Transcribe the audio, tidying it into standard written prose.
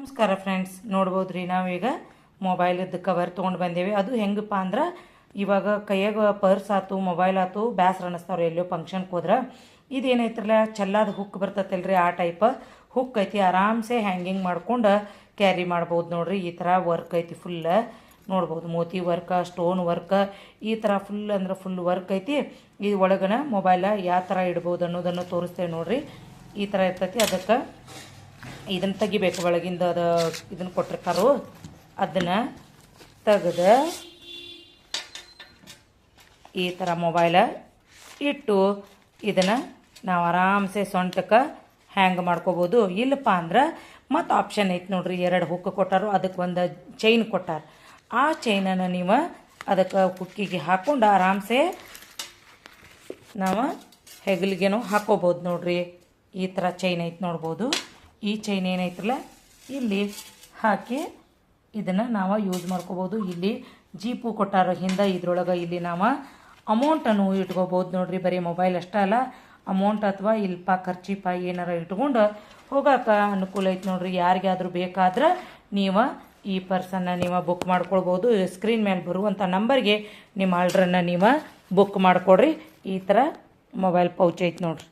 ನಮಸ್ಕಾರ ಫ್ರೆಂಡ್ಸ್, ನೋಡ್ಬೋದ್ರಿ ನಾವೀಗ ಮೊಬೈಲದ್ದು ಕವರ್ ತೊಗೊಂಡು ಬಂದೇವಿ. ಅದು ಹೆಂಗಪ್ಪ ಅಂದ್ರೆ ಇವಾಗ ಕೈಯಾಗ ಪರ್ಸ್ ಆಯ್ತು, ಮೊಬೈಲ್ ಆಯ್ತು, ಬ್ಯಾಸ್ರ ಅನ್ನಿಸ್ತಾವ್ರಿ ಎಲ್ಲೋ ಫಂಕ್ಷನ್ಗೆ ಹೋದ್ರೆ. ಇದೇನೈತ್ರಲ್ಲ ಚೆಲ್ಲಾದ ಹುಕ್ ಬರ್ತೈತಲ್ರಿ, ಆ ಟೈಪ್ ಹುಕ್ ಐತಿ. ಆರಾಮ್ಸೆ ಹ್ಯಾಂಗಿಂಗ್ ಮಾಡ್ಕೊಂಡು ಕ್ಯಾರಿ ಮಾಡ್ಬೋದು ನೋಡ್ರಿ. ಈ ಥರ ವರ್ಕ್ ಐತಿ, ಫುಲ್ ನೋಡ್ಬೋದು. ಮೋತಿ ವರ್ಕ, ಸ್ಟೋನ್ ವರ್ಕ್, ಈ ಥರ ಫುಲ್ ಅಂದ್ರೆ ಫುಲ್ ವರ್ಕ್ ಐತಿ. ಇದು ಒಳಗನ ಮೊಬೈಲ ಯಾವ ಥರ ಇಡ್ಬೋದು ಅನ್ನೋದನ್ನು ತೋರಿಸ್ತೇವೆ ನೋಡ್ರಿ. ಈ ಥರ ಇರ್ತೈತಿ. ಅದಕ್ಕೆ ಇದನ್ನು ತೆಗಿಬೇಕು, ಒಳಗಿಂದ ಅದು ಇದನ್ನು ಕೊಟ್ಟಿರ್ತಾರೋ ಅದನ್ನು ತೆಗೆದು ಈ ಥರ ಮೊಬೈಲ ಇಟ್ಟು ಇದನ್ನು ನಾವು ಆರಾಮ್ಸೆ ಸೊಂಟಕ್ಕೆ ಹ್ಯಾಂಗ್ ಮಾಡ್ಕೋಬೋದು. ಇಲ್ಲಪ್ಪ ಅಂದ್ರೆ ಮತ್ತು ಆಪ್ಷನ್ ಐತೆ ನೋಡ್ರಿ, 2 ಹುಕ್ ಕೊಟ್ಟಾರು, ಅದಕ್ಕೆ ಒಂದು ಚೈನ್ ಕೊಟ್ಟಾರ. ಆ ಚೈನನ್ನು ನೀವು ಅದಕ್ಕೆ ಹುಕ್ಕಿಗೆ ಹಾಕ್ಕೊಂಡು ಆರಾಮ್ಸೆ ನಾವು ಹೆಗಲಿಗೆನೂ ಹಾಕೋಬೋದು ನೋಡ್ರಿ. ಈ ಥರ ಚೈನ್ ಐತೆ ನೋಡ್ಬೋದು. ಈ ಚೈನ್ ಏನೈತ್ರಲ್ಲ ಇಲ್ಲಿ ಹಾಕಿ ಇದನ್ನು ನಾವು ಯೂಸ್ ಮಾಡ್ಕೋಬೋದು. ಇಲ್ಲಿ ಜೀಪು ಕೊಟ್ಟಾರ ಹಿಂದೆ, ಇದ್ರೊಳಗೆ ಇಲ್ಲಿ ನಾವು ಅಮೌಂಟನ್ನು ಇಟ್ಕೋಬೋದು ನೋಡ್ರಿ. ಬರೀ ಮೊಬೈಲ್ ಅಷ್ಟೇ ಅಲ್ಲ, ಅಮೌಂಟ್ ಅಥವಾ ಇಲ್ಪ ಖರ್ಚಿಪ ಏನಾರ ಇಟ್ಕೊಂಡು ಹೋಗೋಕೆ ಅನುಕೂಲ ಐತೆ ನೋಡ್ರಿ. ಯಾರಿಗಾದ್ರೂ ಬೇಕಾದ್ರೆ ನೀವು ಈ ಪರ್ಸನ್ನು ನೀವು ಬುಕ್ ಮಾಡ್ಕೊಳ್ಬೋದು. ಸ್ಕ್ರೀನ್ ಮೇಲೆ ಬರುವಂಥ ನಂಬರ್ಗೆ ನಿಮ್ಮ ಆರ್ಡ್ರನ್ನು ನೀವು ಬುಕ್ ಮಾಡಿಕೊಡ್ರಿ. ಈ ಥರ ಮೊಬೈಲ್ ಪೌಚ್ ಐತೆ ನೋಡ್ರಿ.